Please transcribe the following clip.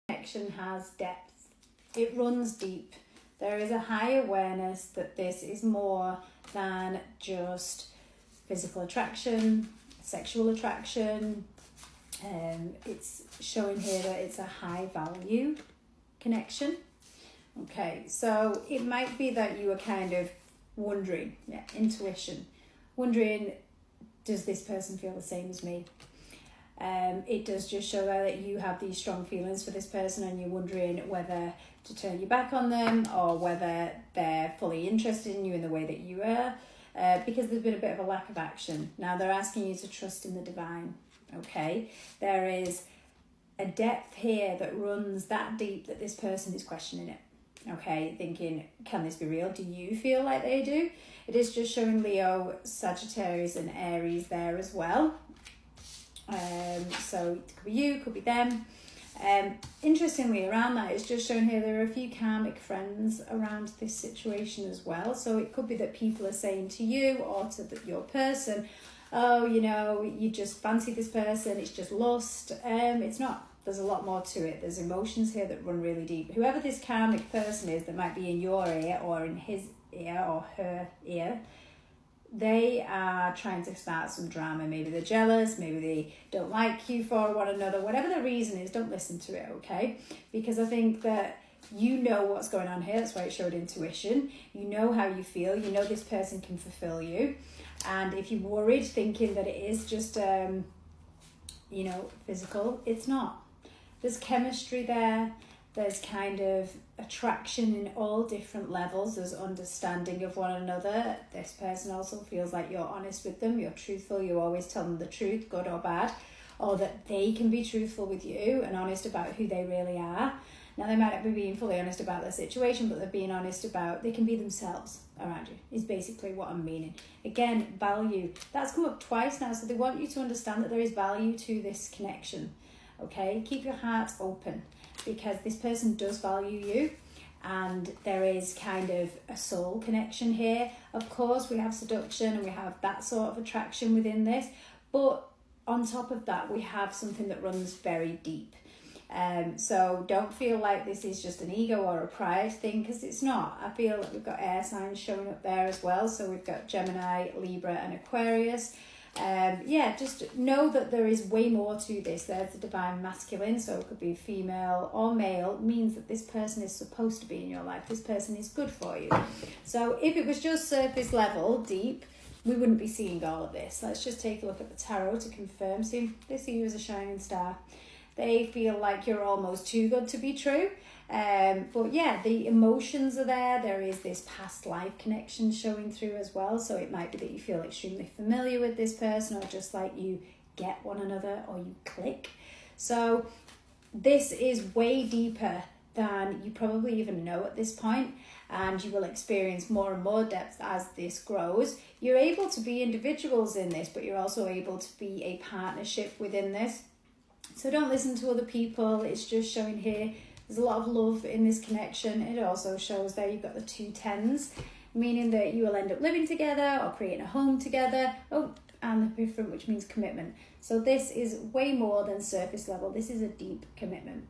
connection has depth. It runs deep. There is a high awareness that this is more than just physical attraction, sexual attraction. It's showing here that it's a high value connection. Okay, so it might be that you are kind of wondering, intuition, wondering, does this person feel the same as me? It does just show that you have these strong feelings for this person and you're wondering whether to turn your back on them or whether they're fully interested in you in the way that you are, because there's been a bit of a lack of action. Now they're asking you to trust in the divine, okay? There is a depth here that runs that deep that this person is questioning it, okay? Thinking, can this be real? Do you feel like they do? It is just showing Leo, Sagittarius and Aries there as well. So it could be you, could be them. Interestingly, around that, it's just shown here there are a few karmic friends around this situation as well. So it could be that people are saying to you or to your person, oh, you know, you just fancy this person, it's just lust. It's not. There's a lot more to it. There's emotions here that run really deep. Whoever this karmic person is that might be in your ear or in his ear or her ear, they are trying to start some drama. Maybe they're jealous, maybe they don't like you for one another. Whatever the reason is, don't listen to it, okay? Because I think that you know what's going on here. That's why it showed intuition. You know how you feel. You know this person can fulfill you. And if you're worried, thinking that it is just, physical, it's not. There's chemistry there. There's kind of attraction in all different levels. There's understanding of one another. This person also feels like you're honest with them. You're truthful. You always tell them the truth, good or bad. Or that they can be truthful with you and honest about who they really are. Now, they might not be being fully honest about their situation, but they're being honest about, they can be themselves around you, is basically what I'm meaning. Again, value. That's come up twice now, so they want you to understand that there is value to this connection. Okay? Keep your heart open, because this person does value you and there is kind of a soul connection here. Of course, we have seduction and we have that sort of attraction within this, but on top of that, we have something that runs very deep. So don't feel like this is just an ego or a pride thing, because it's not. I feel like we've got air signs showing up there as well. So we've got Gemini, Libra and Aquarius. Just know that there is way more to this. There's the divine masculine, so it could be female or male, means that this person is supposed to be in your life. This person is good for you. So if it was just surface level, deep, we wouldn't be seeing all of this. Let's just take a look at the tarot to confirm. See, they see you as a shining star. They feel like you're almost too good to be true. But yeah, the emotions are there. There is this past life connection showing through as well. So it might be that you feel extremely familiar with this person, or just like you get one another or you click. So this is way deeper than you probably even know at this point, and you will experience more and more depth as this grows. You're able to be individuals in this, but you're also able to be a partnership within this. So don't listen to other people. It's just showing here there's a lot of love in this connection. It also shows there you've got the 2 10s, meaning that you will end up living together or creating a home together. Oh, and the different, which means commitment. So this is way more than surface level. This is a deep commitment.